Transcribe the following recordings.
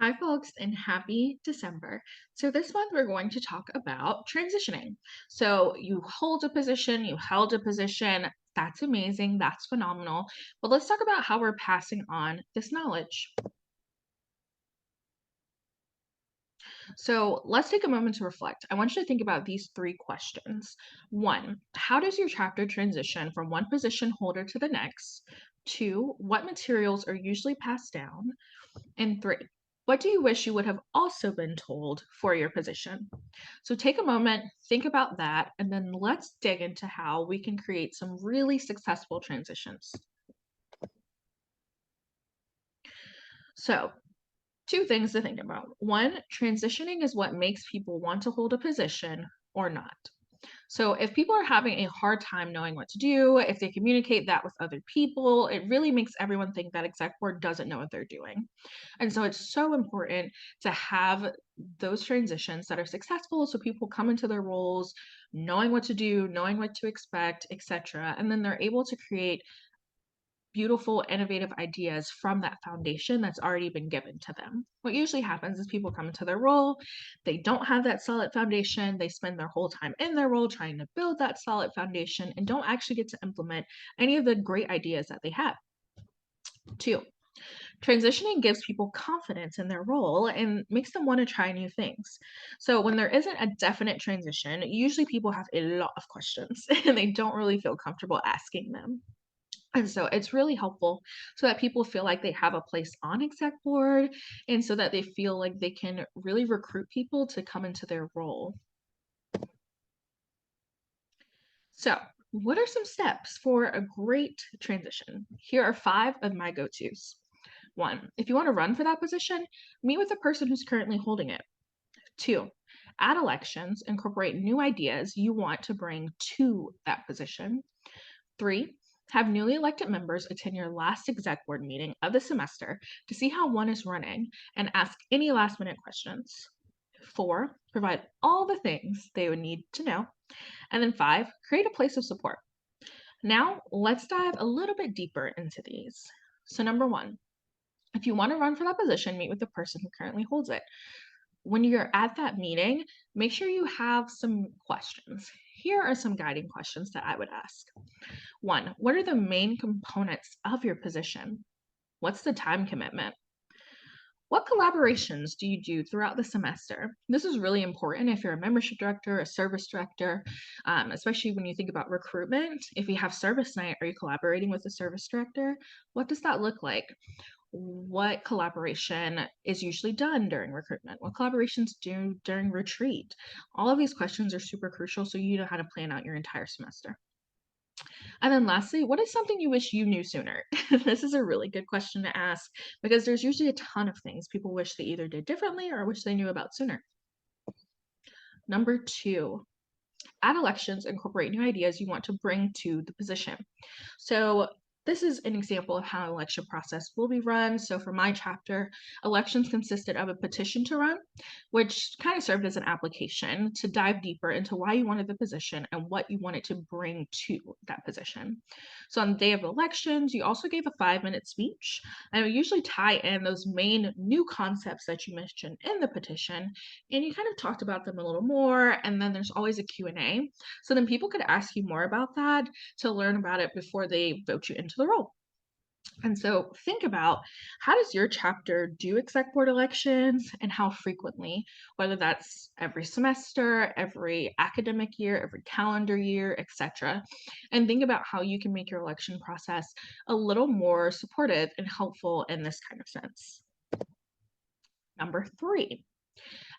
Hi, folks, and happy December. So, this month we're going to talk about transitioning. So, you hold a position, you held a position. That's amazing. That's phenomenal. But let's talk about how we're passing on this knowledge. So, let's take a moment to reflect. I want you to think about these three questions. One, how does your chapter transition from one position holder to the next? Two, what materials are usually passed down? And three, what do you wish you would have also been told for your position? So take a moment, think about that, and then let's dig into how we can create some really successful transitions. So, two things to think about. One, transitioning is what makes people want to hold a position or not. So if people are having a hard time knowing what to do, if they communicate that with other people, it really makes everyone think that exec board doesn't know what they're doing. And so it's so important to have those transitions that are successful so people come into their roles knowing what to do, knowing what to expect, etc. And then they're able to create beautiful, innovative ideas from that foundation that's already been given to them. What usually happens is people come into their role, they don't have that solid foundation, they spend their whole time in their role trying to build that solid foundation and don't actually get to implement any of the great ideas that they have. Two, transitioning gives people confidence in their role and makes them want to try new things. So, when there isn't a definite transition, usually people have a lot of questions and they don't really feel comfortable asking them. And so it's really helpful so that people feel like they have a place on exec board and so that they feel like they can really recruit people to come into their role. So, what are some steps for a great transition? Here are five of my go tos. One, if you want to run for that position, meet with the person who's currently holding it. Two, at elections, incorporate new ideas you want to bring to that position. Three, have newly elected members attend your last exec board meeting of the semester to see how one is running and ask any last minute questions. Four, provide all the things they would need to know. And then five, create a place of support. Now, let's dive a little bit deeper into these. So, number one, if you want to run for that position, meet with the person who currently holds it. When you're at that meeting, make sure you have some questions. Here are some guiding questions that I would ask. One, what are the main components of your position? What's the time commitment? What collaborations do you do throughout the semester? This is really important if you're a membership director, a service director, especially when you think about recruitment. If you have service night, are you collaborating with a service director? What does that look like? What collaboration is usually done during recruitment? What collaborations do during retreat? All of these questions are super crucial so you know how to plan out your entire semester. And then lastly, what is something you wish you knew sooner? This is a really good question to ask because there's usually a ton of things people wish they either did differently or wish they knew about sooner. Number two, at elections, incorporate new ideas you want to bring to the position. So this is an example of how an election process will be run. So for my chapter, elections consisted of a petition to run, which kind of served as an application to dive deeper into why you wanted the position and what you wanted to bring to that position. So on the day of elections, you also gave a 5-minute speech, and we usually tie in those main new concepts that you mentioned in the petition, and you kind of talked about them a little more, and then there's always a Q&A. So then people could ask you more about that to learn about it before they vote you into the role. And so think about, how does your chapter do exec board elections and how frequently, whether that's every semester, every academic year, every calendar year, etc. And think about how you can make your election process a little more supportive and helpful in this kind of sense. Number three,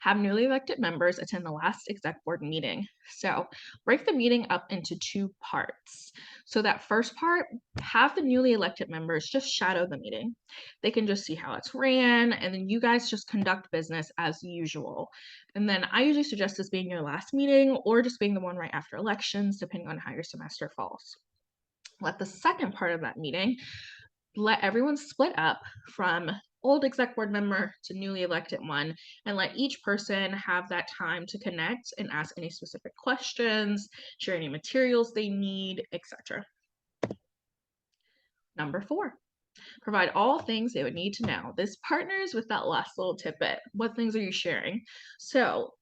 have newly elected members attend the last exec board meeting. So break the meeting up into two parts. So that first part, have the newly elected members just shadow the meeting. They can just see how it's ran, and then you guys just conduct business as usual. And then I usually suggest this being your last meeting or just being the one right after elections, depending on how your semester falls. Let the second part of that meeting, let everyone split up from old exec board member to newly elected one, and let each person have that time to connect and ask any specific questions, share any materials they need, etc. Number four, Provide all things they would need to know. This partners with that last little tidbit. What things are you sharing? So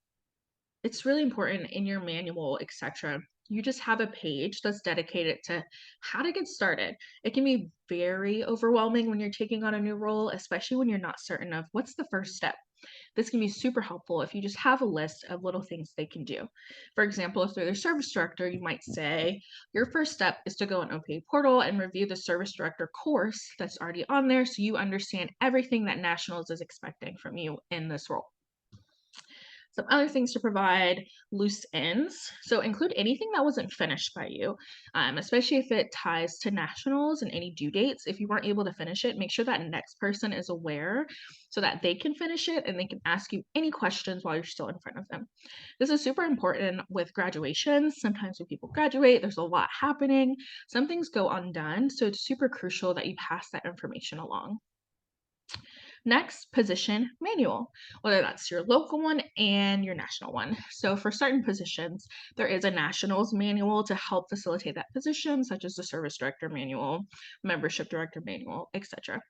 it's really important in your manual, etc. You just have a page that's dedicated to how to get started. It can be very overwhelming when you're taking on a new role, especially when you're not certain of what's the first step. This can be super helpful if you just have a list of little things they can do. For example, if they're the service director, you might say, your first step is to go on OPA portal and review the service director course that's already on there so you understand everything that Nationals is expecting from you in this role. Some other things to provide loose ends. So include anything that wasn't finished by you, especially if it ties to nationals and any due dates. If you weren't able to finish it, make sure that next person is aware so that they can finish it and they can ask you any questions while you're still in front of them. This is super important with graduations. Sometimes when people graduate, there's a lot happening. Some things go undone. So it's super crucial that you pass that information along. Next, position manual, whether that's your local one and your national one. So for certain positions, there is a nationals manual to help facilitate that position, such as the service director manual, membership director manual, etc.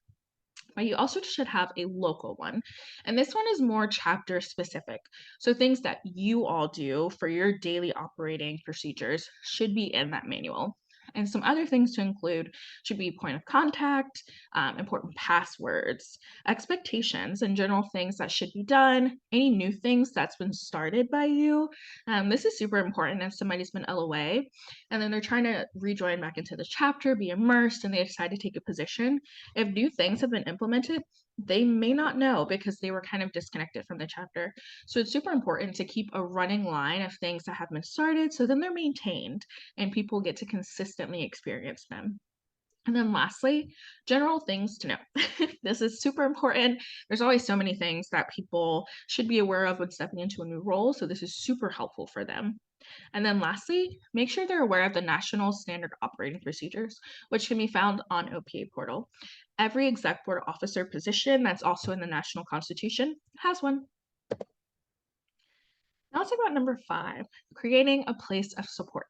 But you also should have a local one. And this one is more chapter specific. So things that you all do for your daily operating procedures should be in that manual. And some other things to include should be point of contact, important passwords, expectations, and general things that should be done, any new things that's been started by you. This is super important if somebody's been LOA and then they're trying to rejoin back into the chapter, be immersed, and they decide to take a position. If new things have been implemented, they may not know because they were kind of disconnected from the chapter. So it's super important to keep a running line of things that have been started so then they're maintained and people get to consistently experience them. And then lastly, general things to know. This is super important. There's always so many things that people should be aware of when stepping into a new role. So this is super helpful for them. And then lastly, make sure they're aware of the National Standard Operating Procedures, which can be found on OPA portal. Every exec board officer position that's also in the national constitution has one. Now let's talk about number 5, creating a place of support.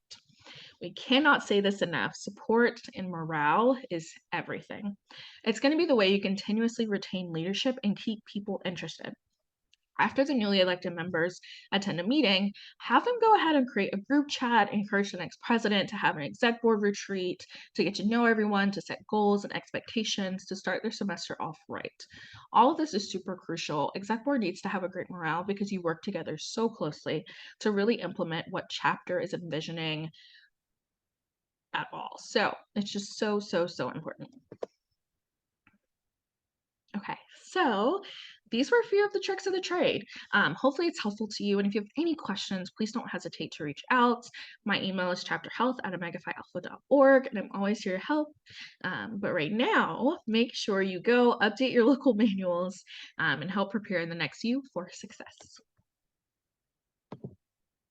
We cannot say this enough. Support and morale is everything. It's going to be the way you continuously retain leadership and keep people interested. After the newly elected members attend a meeting, have them go ahead and create a group chat, encourage the next president to have an exec board retreat, to get to know everyone, to set goals and expectations, to start their semester off right. All of this is super crucial. Exec board needs to have a great morale because you work together so closely to really implement what chapter is envisioning at all. So it's just so, so, so important. Okay, so these were a few of the tricks of the trade. Hopefully it's helpful to you. And if you have any questions, please don't hesitate to reach out. My email is chapterhealth@omegaphialpha.org, and I'm always here to help. But right now, make sure you go update your local manuals and help prepare the next you for success.